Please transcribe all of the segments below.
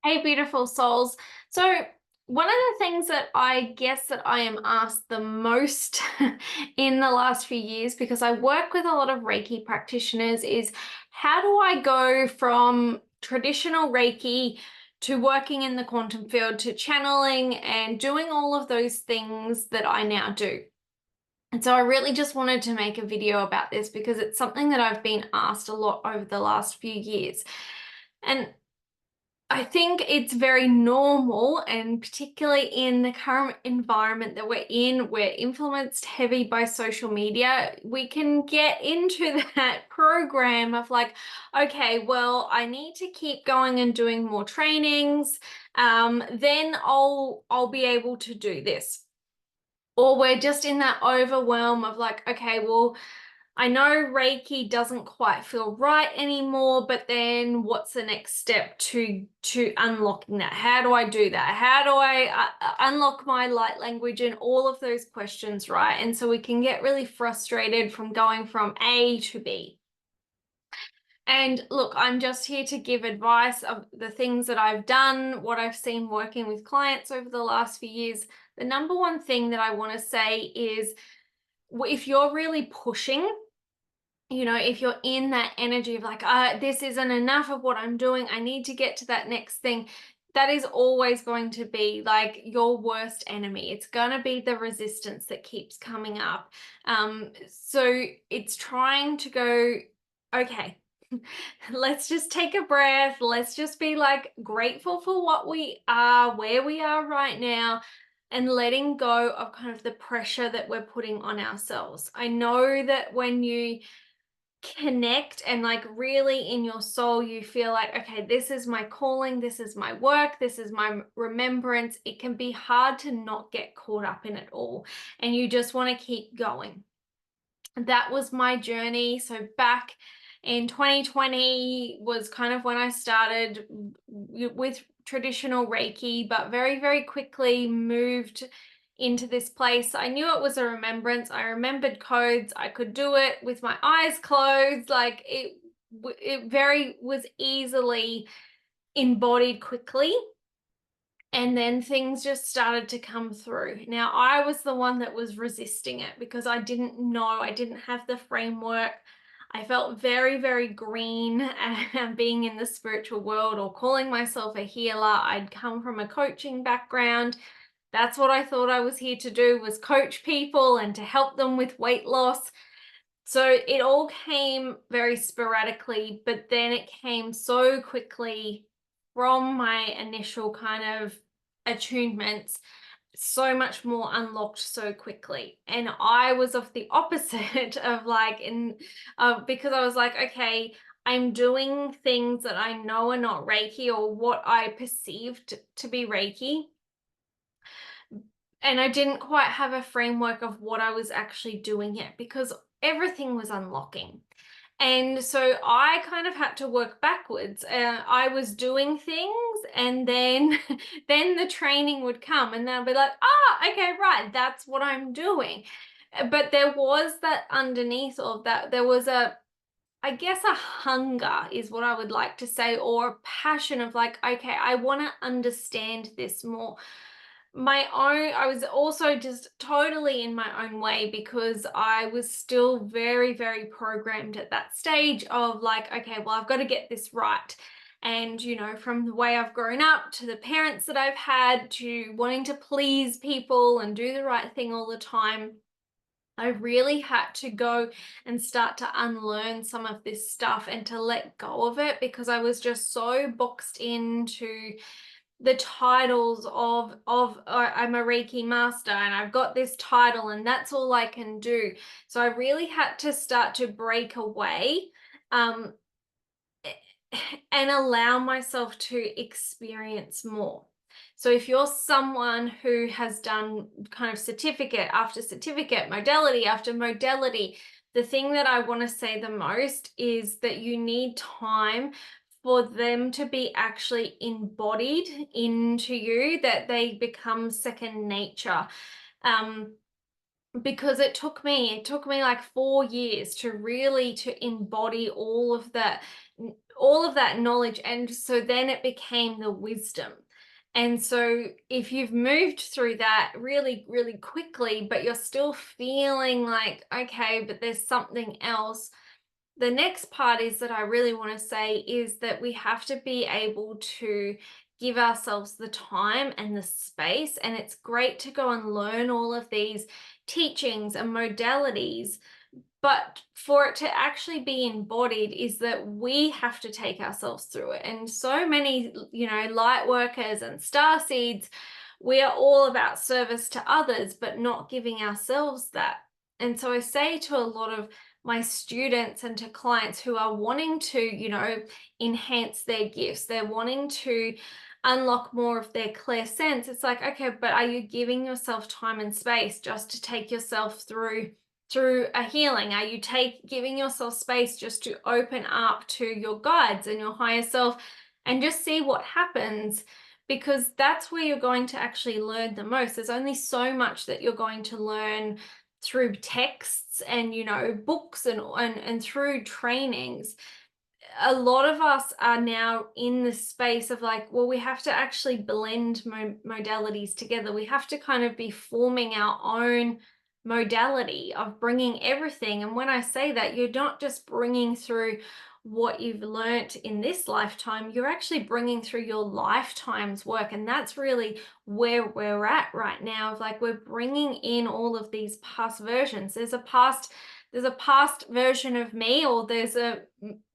Hey, beautiful souls. So, one of the things that I guess that I am asked the most in the last few years, because I work with a lot of Reiki practitioners, is how do I go from traditional Reiki to working in the quantum field to channeling and doing all of those things that I now do? And so I really just wanted to make a video about this because it's something that I've been asked a lot over the last few years. And I think it's very normal, and particularly in the current environment that we're influenced heavy by social media. We can get into that program of like, okay, well, I need to keep going and doing more trainings, then I'll be able to do this. Or we're just in that overwhelm of like, okay, well, I know Reiki doesn't quite feel right anymore, but then what's the next step to unlocking that? How do I do that? How do I unlock my light language and all of those questions, right? And so we can get really frustrated from going from A to B. And look, I'm just here to give advice of the things that I've done, what I've seen working with clients over the last few years. The number one thing that I want to say is if you're really pushing, if you're in that energy of like, this isn't enough of what I'm doing, I need to get to that next thing, that is always going to be like your worst enemy. It's going to be the resistance that keeps coming up. So it's trying to go, okay, let's just take a breath. Let's just be like grateful for what we are, where we are right now, and letting go of kind of the pressure that we're putting on ourselves. I know that when you connect and like really in your soul you feel like, okay, this is my calling, this is my work, this is my remembrance, it can be hard to not get caught up in it all, and you just want to keep going. That was my journey. So back in 2020 was kind of when I started with traditional Reiki, but very, very quickly moved into this place. I knew it was a remembrance. I remembered codes. I could do it with my eyes closed. Like it very was easily embodied quickly. And then things just started to come through. Now, I was the one that was resisting it because I didn't know, I didn't have the framework. I felt very, very green being in the spiritual world or calling myself a healer. I'd come from a coaching background. That's what I thought I was here to do, was coach people and to help them with weight loss. So it all came very sporadically, but then it came so quickly from my initial kind of attunements, so much more unlocked so quickly. And I was of the opposite of like, because I was like, okay, I'm doing things that I know are not Reiki or what I perceived to be Reiki. And I didn't quite have a framework of what I was actually doing yet because everything was unlocking. And so I kind of had to work backwards. I was doing things, and then then the training would come, and then I'll be like, okay, right, that's what I'm doing. But there was that underneath all of that. There was I guess a hunger is what I would like to say, or a passion of like, okay, I want to understand this more. I was also just totally in my own way because I was still very, very programmed at that stage of like, okay, well, I've got to get this right. And, from the way I've grown up to the parents that I've had to wanting to please people and do the right thing all the time, I really had to go and start to unlearn some of this stuff and to let go of it because I was just so boxed into the titles of I'm a Reiki master and I've got this title and that's all I can do. So I really had to start to break away, um, and allow myself to experience more. So if you're someone who has done kind of certificate after certificate, modality after modality, the thing that I want to say the most is that you need time for them to be actually embodied into you, that they become second nature. Because it took me like 4 years to really to embody all of that, all of that knowledge. And so then it became the wisdom. And so if you've moved through that really, really quickly, but you're still feeling like, okay, but there's something else, the next part is that I really want to say is that we have to be able to give ourselves the time and the space. And it's great to go and learn all of these teachings and modalities, but for it to actually be embodied is that we have to take ourselves through it. And so many, light workers and star seeds, we are all about service to others, but not giving ourselves that. And so I say to a lot of my students and to clients who are wanting to, enhance their gifts, they're wanting to unlock more of their clear sense. It's like, okay, but are you giving yourself time and space just to take yourself through a healing? Are you giving yourself space just to open up to your guides and your higher self and just see what happens? Because that's where you're going to actually learn the most. There's only so much that you're going to learn through texts and books and through trainings. A lot of us are now in the space of like, well, we have to actually blend modalities together. We have to kind of be forming our own modality of bringing everything. And when I say that, you're not just bringing through what you've learnt in this lifetime, you're actually bringing through your lifetime's work. And that's really where we're at right now, of like, we're bringing in all of these past versions. There's a past version of me, or there's a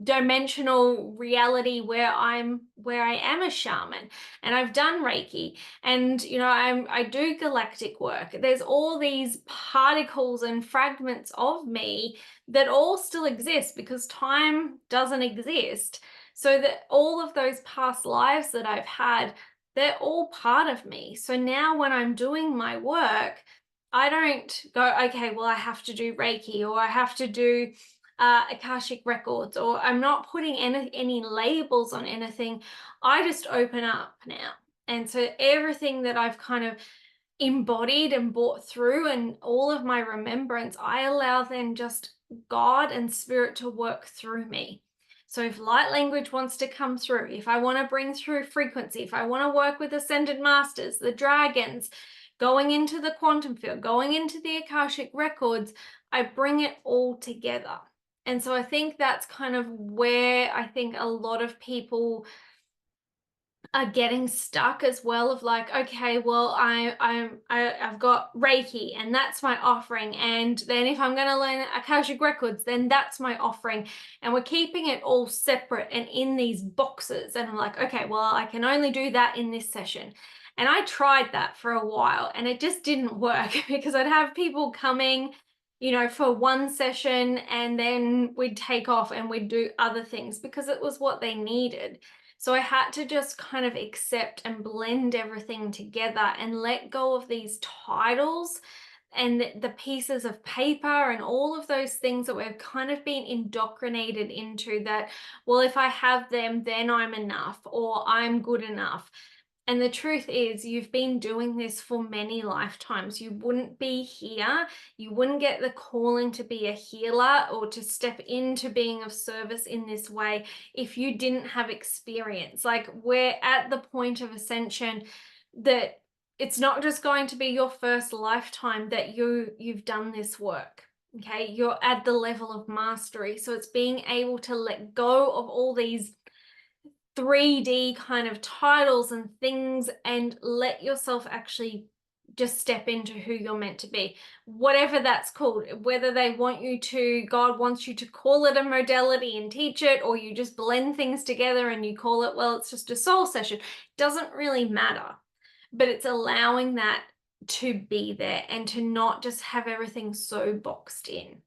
dimensional reality where I am a shaman, and I've done Reiki, and I do galactic work. There's all these particles and fragments of me that all still exist because time doesn't exist. So that all of those past lives that I've had, they're all part of me. So now when I'm doing my work, I don't go, okay, well, I have to do Reiki, or I have to do akashic records, or I'm not putting any labels on anything. I just open up now. And so everything that I've kind of embodied and brought through, and all of my remembrance, I allow then just God and spirit to work through me. So if light language wants to come through, if I want to bring through frequency, if I want to work with ascended masters, the dragons, going into the quantum field, going into the akashic records, I bring it all together. And so I think that's kind of where I think a lot of people are getting stuck as well, of like, okay, well, I've got Reiki and that's my offering, and then if I'm going to learn akashic records, then that's my offering, and we're keeping it all separate and in these boxes. And I'm like, okay, well, I can only do that in this session. And I tried that for a while and it just didn't work because I'd have people coming, for one session, and then we'd take off and we'd do other things because it was what they needed. So I had to just kind of accept and blend everything together and let go of these titles and the pieces of paper and all of those things that we've kind of been indoctrinated into, that, well, if I have them, then I'm enough, or I'm good enough. And the truth is, you've been doing this for many lifetimes. You wouldn't be here. You wouldn't get the calling to be a healer or to step into being of service in this way if you didn't have experience. Like, we're at the point of ascension that it's not just going to be your first lifetime that you've done this work. Okay, you're at the level of mastery. So it's being able to let go of all these 3D kind of titles and things and let yourself actually just step into who you're meant to be, whatever that's called. Whether they want you to, God wants you to call it a modality and teach it, or you just blend things together and you call it, well, it's just a soul session, doesn't really matter. But it's allowing that to be there and to not just have everything so boxed in.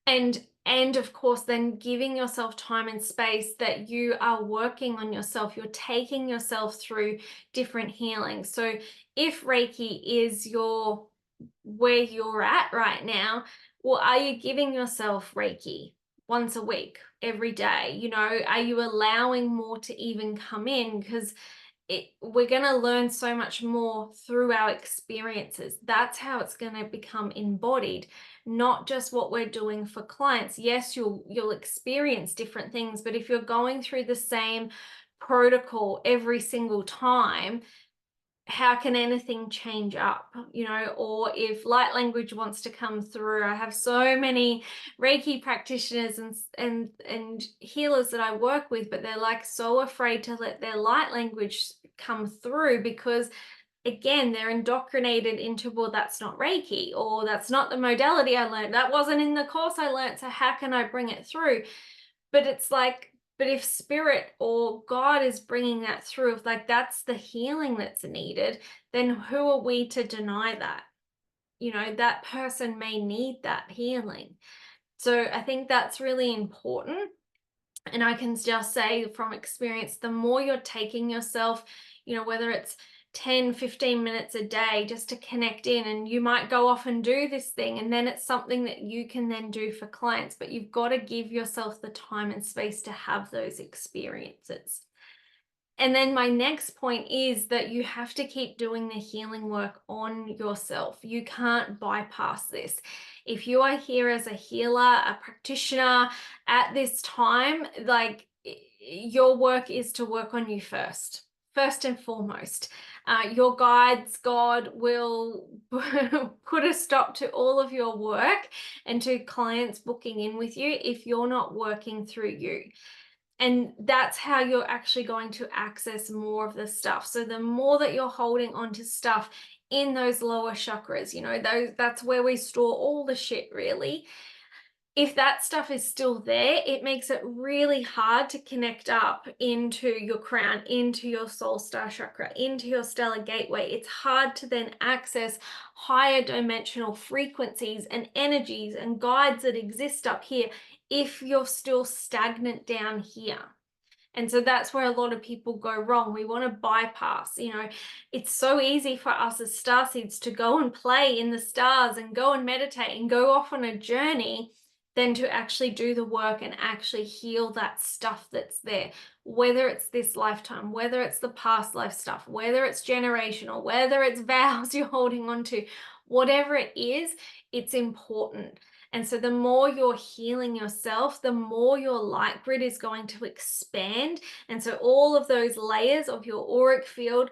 And of course, then giving yourself time and space that you are working on yourself. You're taking yourself through different healings. So if Reiki is where you're at right now, well, are you giving yourself Reiki once a week, every day? Are you allowing more to even come in? Because we're going to learn so much more through our experiences. That's how it's going to become embodied. not just what we're doing for clients. Yes, you'll experience different things, but if you're going through the same protocol every single time, how can anything change up, or if light language wants to come through. I have so many Reiki practitioners and healers that I work with, but they're like so afraid to let their light language come through because, again, they're indoctrinated into, well, that's not Reiki, or that's not the modality I learned, that wasn't in the course I learned, so how can I bring it through? But it's like, but if spirit or God is bringing that through, if like that's the healing that's needed, then who are we to deny that? That person may need that healing. So I think that's really important. And I can just say from experience, the more you're taking yourself, whether it's 10-15 minutes a day just to connect in, and you might go off and do this thing, and then it's something that you can then do for clients, but you've got to give yourself the time and space to have those experiences. And then my next point is that you have to keep doing the healing work on yourself. You can't bypass this. If you are here as a healer, a practitioner at this time, like, your work is to work on you first and foremost. Your guides, God, will put a stop to all of your work and to clients booking in with you if you're not working through you. And that's how you're actually going to access more of the stuff. So the more that you're holding on to stuff in those lower chakras, that's where we store all the shit, really. If that stuff is still there, it makes it really hard to connect up into your crown, into your soul star chakra, into your stellar gateway. It's hard to then access higher dimensional frequencies and energies and guides that exist up here if you're still stagnant down here. And so that's where a lot of people go wrong. We want to bypass, it's so easy for us as starseeds to go and play in the stars and go and meditate and go off on a journey than to actually do the work and actually heal that stuff that's there, whether it's this lifetime, whether it's the past life stuff, whether it's generational, whether it's vows you're holding on to, whatever it is, it's important. And so the more you're healing yourself, the more your light grid is going to expand. And so all of those layers of your auric field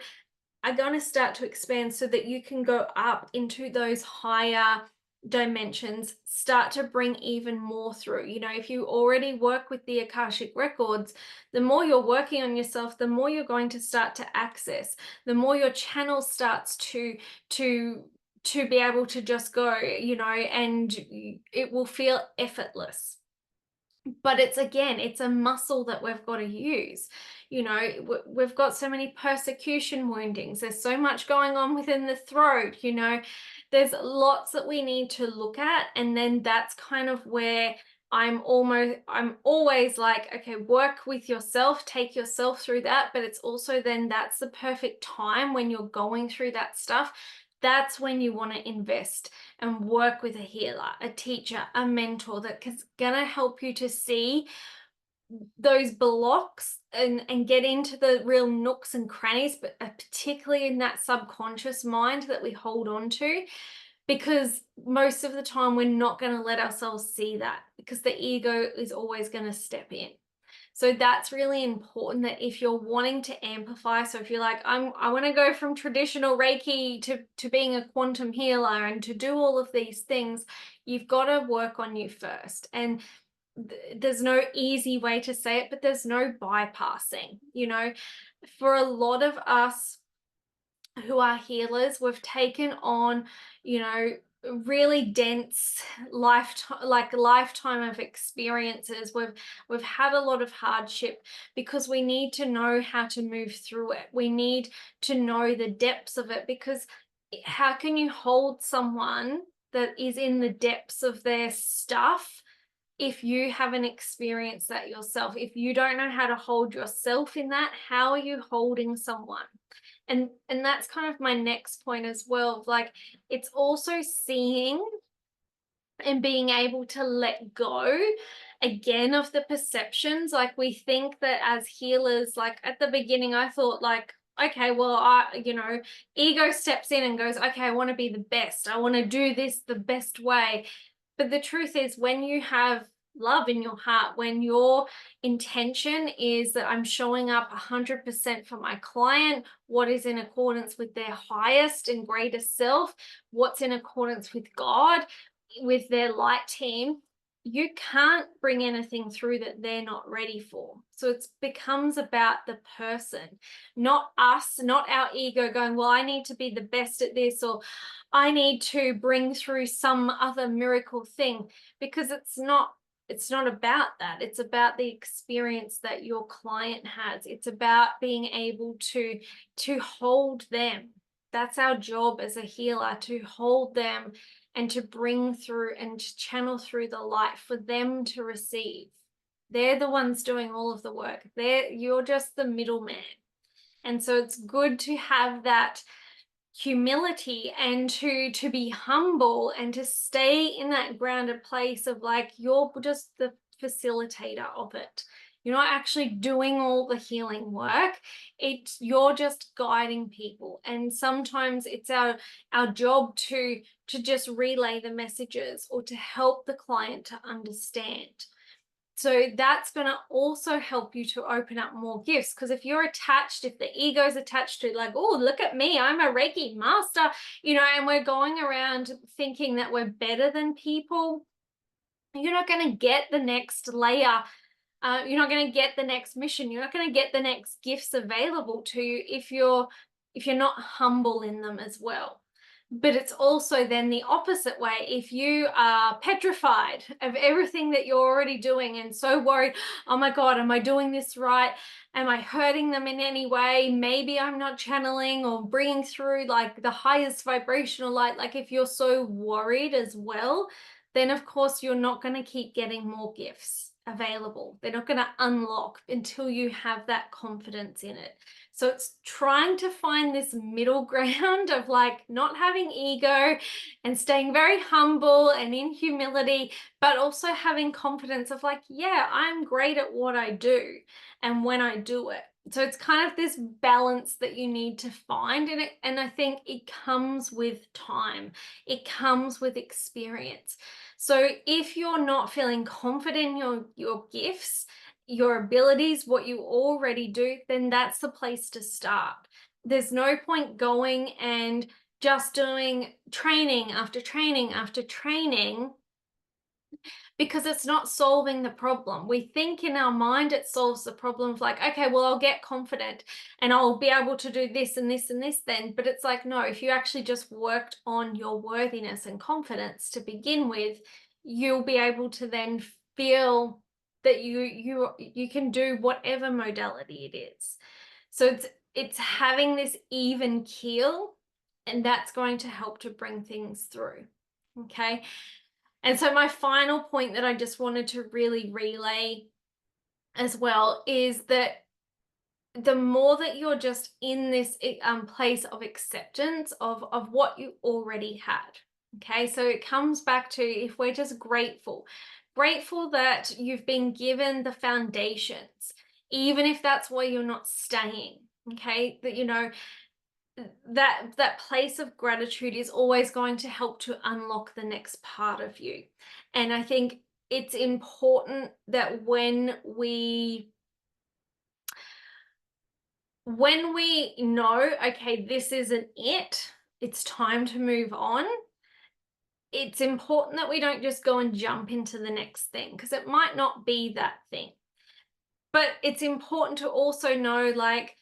are going to start to expand so that you can go up into those higher dimensions, start to bring even more through. If you already work with the akashic records, the more you're working on yourself, the more you're going to start to access, the more your channel starts to be able to just go, and it will feel effortless. But it's a muscle that we've got to use. We've got so many persecution woundings. There's so much going on within the throat, there's lots that we need to look at. And then that's kind of where I'm always like, okay, work with yourself, take yourself through that. But it's also then that's the perfect time when you're going through that stuff. That's when you want to invest and work with a healer, a teacher, a mentor that's going to help you to see those blocks and get into the real nooks and crannies, but particularly in that subconscious mind that we hold on to, because most of the time we're not going to let ourselves see that because the ego is always going to step in. So that's really important, that if you're wanting to amplify, so if you're like, I want to go from traditional Reiki to being a quantum healer and to do all of these things, you've got to work on you first. And there's no easy way to say it, but there's no bypassing. For a lot of us who are healers, we've taken on, really dense lifetime of experiences. We've had a lot of hardship because we need to know how to move through it. We need to know the depths of it, because how can you hold someone that is in the depths of their stuff if you haven't experienced that yourself? If you don't know how to hold yourself in that, how are you holding someone? And that's kind of my next point as well. Like, it's also seeing and being able to let go again of the perceptions. Like, we think that as healers, like at the beginning, I thought like, okay, well, ego steps in and goes, okay, I want to be the best. I want to do this the best way. But the truth is, when you have love in your heart, when your intention is that I'm showing up 100% for my client, what is in accordance with their highest and greatest self, what's in accordance with God, with their light team, you can't bring anything through that they're not ready for. So it becomes about the person, not us, not our ego going, well, I need to be the best at this, or I need to bring through some other miracle thing, because it's not about that. It's about the experience that your client has. It's about being able to hold them. That's our job as a healer, to hold them and to bring through and to channel through the light for them to receive. They're the ones doing all of the work. You're just the middleman. And so it's good to have that humility and to be humble and to stay in that grounded place of like, you're just the facilitator of it. You're not actually doing all the healing work. You're just guiding people. And sometimes it's our job to just relay the messages or to help the client to understand. So that's going to also help you to open up more gifts, because if you're attached, if the ego is attached to like, oh, look at me, I'm a Reiki master, and we're going around thinking that we're better than people, you're not going to get the next layer. You're not going to get the next mission. You're not going to get the next gifts available to you if you're not humble in them as well. But it's also then the opposite way. If you are petrified of everything that you're already doing and so worried, oh my God, am I doing this right? Am I hurting them in any way? Maybe I'm not channeling or bringing through like the highest vibrational light. Like if you're so worried as well, then of course you're not going to keep getting more gifts available. They're not going to unlock until you have that confidence in it. So it's trying to find this middle ground of like not having ego and staying very humble and in humility, but also having confidence of like, yeah, I'm great at what I do and when I do it. So it's kind of this balance that you need to find in it. And I think it comes with time. It comes with experience. So if you're not feeling confident in your gifts, your abilities, what you already do, then that's the place to start. There's no point going and just doing training after training after training, because it's not solving the problem. We think in our mind it solves the problem of like, okay, well, I'll get confident and I'll be able to do this and this and this then. But it's like, no, if you actually just worked on your worthiness and confidence to begin with, you'll be able to then feel that you can do whatever modality it is. So it's having this even keel, and that's going to help to bring things through. Okay. And so my final point that I just wanted to really relay as well is that the more that you're just in this place of acceptance of what you already had. Okay, so it comes back to, if we're just grateful that you've been given the foundations, even if that's where you're not staying. Okay, that that place of gratitude is always going to help to unlock the next part of you. And I think it's important that when we know, okay, this isn't it, it's time to move on, it's important that we don't just go and jump into the next thing, because it might not be that thing. But it's important to also know, like,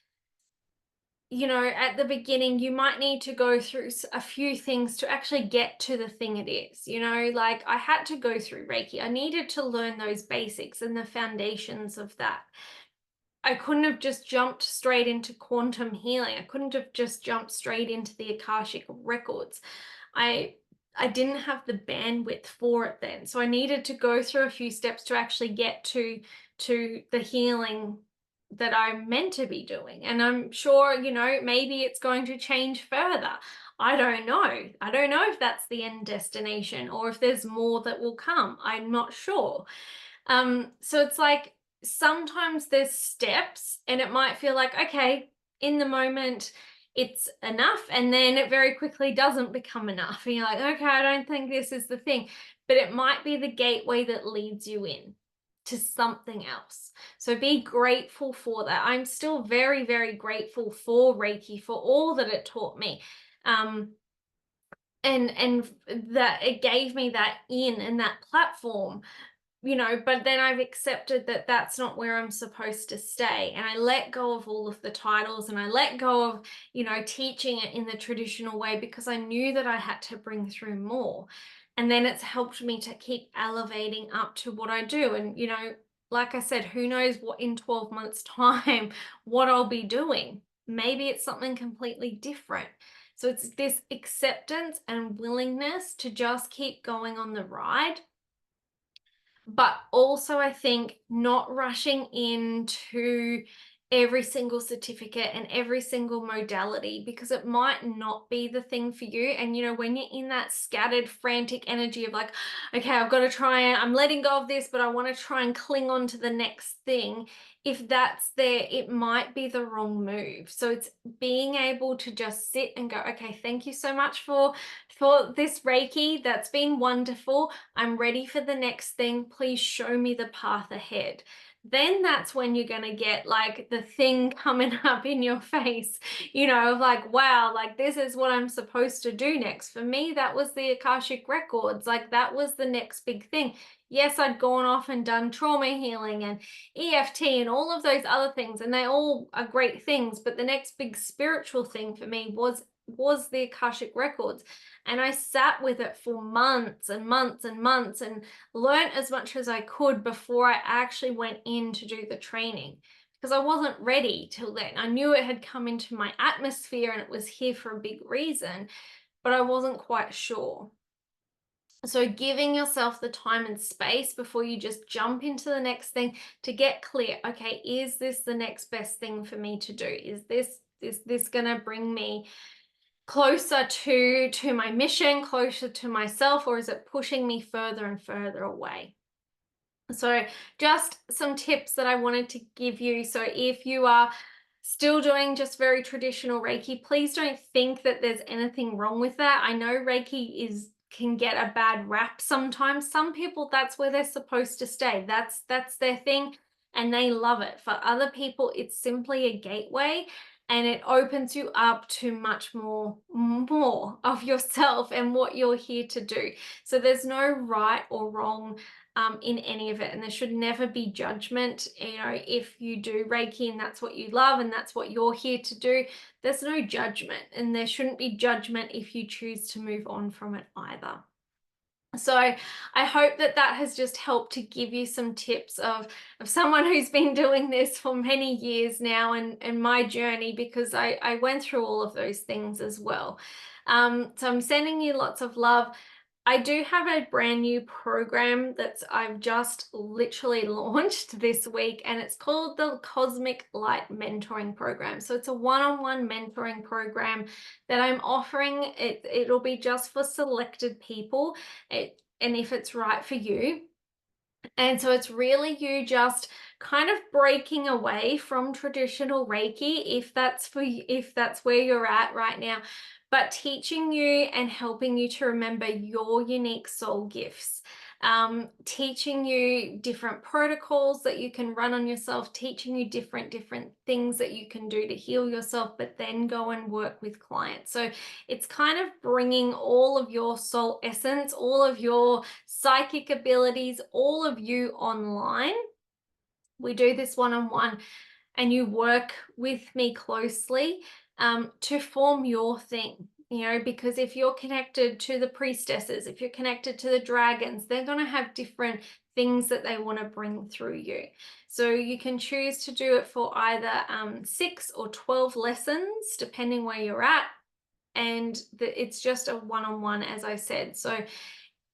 at the beginning, you might need to go through a few things to actually get to the thing it is. Like I had to go through Reiki. I needed to learn those basics and the foundations of that. I couldn't have just jumped straight into quantum healing. I couldn't have just jumped straight into the akashic records. I didn't have the bandwidth for it then. So I needed to go through a few steps to actually get to the healing that I'm meant to be doing. And I'm sure, maybe it's going to change further. I don't know. I don't know if that's the end destination or if there's more that will come. I'm not sure. So it's like, sometimes there's steps and it might feel like, okay, in the moment, it's enough, and then it very quickly doesn't become enough. And you're like, okay, I don't think this is the thing. But it might be the gateway that leads you in to something else. So be grateful for that. I'm still very, very grateful for Reiki, for all that it taught me. And that it gave me that in and that platform, but then I've accepted that that's not where I'm supposed to stay. And I let go of all of the titles, and I let go of, teaching it in the traditional way, because I knew that I had to bring through more. And then it's helped me to keep elevating up to what I do. And, like I said, who knows what in 12 months' time, what I'll be doing. Maybe it's something completely different. So it's this acceptance and willingness to just keep going on the ride, but also I think not rushing into every single certificate and every single modality, because it might not be the thing for you. And when you're in that scattered, frantic energy of like, okay, I've got to try, and I'm letting go of this, but I want to try and cling on to the next thing. If that's there, it might be the wrong move. So it's being able to just sit and go, okay, thank you so much for this Reiki. That's been wonderful. I'm ready for the next thing. Please show me the path ahead. Then that's when you're going to get like the thing coming up in your face, of like, wow, like this is what I'm supposed to do next. For me, that was the akashic records. Like that was the next big thing. Yes, I'd gone off and done trauma healing and EFT and all of those other things, and they all are great things. But the next big spiritual thing for me was the akashic records. And I sat with it for months and months and months, and learned as much as I could before I actually went in to do the training, because I wasn't ready till then. I knew it had come into my atmosphere and it was here for a big reason, but I wasn't quite sure. So giving yourself the time and space before you just jump into the next thing to get clear. Okay, is this the next best thing for me to do? Is this going to bring me closer to my mission, closer to myself, or is it pushing me further and further away? So just some tips that I wanted to give you. So if you are still doing just very traditional Reiki, please don't think that there's anything wrong with that. I know Reiki can get a bad rap sometimes. Some people, that's where they're supposed to stay. That's their thing, and they love it. For other people, it's simply a gateway, and it opens you up to much more of yourself and what you're here to do. So there's no right or wrong in any of it, and there should never be judgment. If you do Reiki and that's what you love and that's what you're here to do, there's no judgment, and there shouldn't be judgment if you choose to move on from it either. So I hope that has just helped to give you some tips of someone who's been doing this for many years now, and my journey, because I went through all of those things as well. So I'm sending you lots of love. I do have a brand new program I've just literally launched this week, and it's called the Cosmic Light Mentoring Program. So it's a one-on-one mentoring program that I'm offering. It'll be just for selected people, and if it's right for you. And so it's really you just kind of breaking away from traditional Reiki, if that's where you're at right now, but teaching you and helping you to remember your unique soul gifts, teaching you different protocols that you can run on yourself, teaching you different things that you can do to heal yourself, but then go and work with clients. So it's kind of bringing all of your soul essence, all of your psychic abilities, all of you online. We do this one-on-one, and you work with me closely to form your thing. Because if you're connected to the priestesses, if you're connected to the dragons, they're going to have different things that they want to bring through you. So you can choose to do it for either 6 or 12 lessons, depending where you're at. And it's just a one-on-one, as I said. So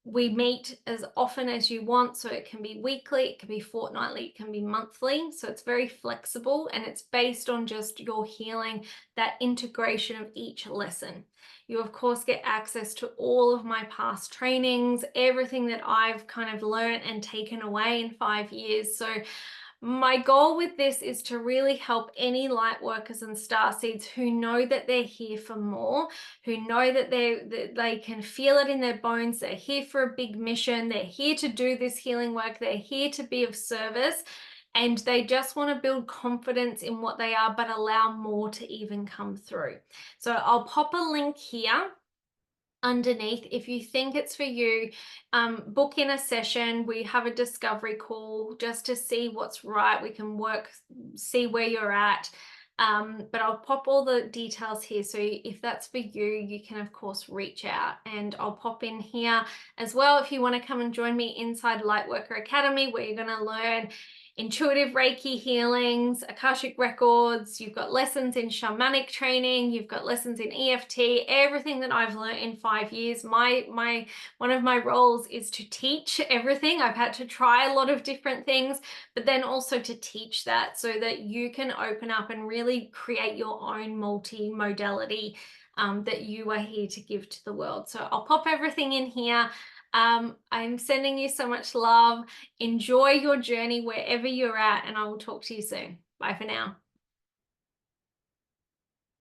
we meet as often as you want. So it can be weekly, it can be fortnightly, it can be monthly. So it's very flexible, and it's based on just your healing, that integration of each lesson. You, of course, get access to all of my past trainings, everything that I've kind of learned and taken away in 5 years. So my goal with this is to really help any light workers and starseeds who know that they're here for more, who know that they can feel it in their bones. They're here for a big mission. They're here to do this healing work. They're here to be of service. And they just want to build confidence in what they are, but allow more to even come through. So I'll pop a link here underneath. If you think it's for you, book in a session. We have a discovery call just to see what's right. We can see where you're at. But I'll pop all the details here. So if that's for you, you can of course reach out, and I'll pop in here as well if you want to come and join me inside Lightworker Academy, where you're going to learn intuitive Reiki healings, akashic records. You've got lessons in shamanic training. You've got lessons in EFT, everything that I've learned in 5 years. One of my roles is to teach everything. I've had to try a lot of different things, but then also to teach that so that you can open up and really create your own multi-modality that you are here to give to the world. So I'll pop everything in here. I'm sending you so much love. Enjoy your journey wherever you're at, and I will talk to you soon. Bye for now.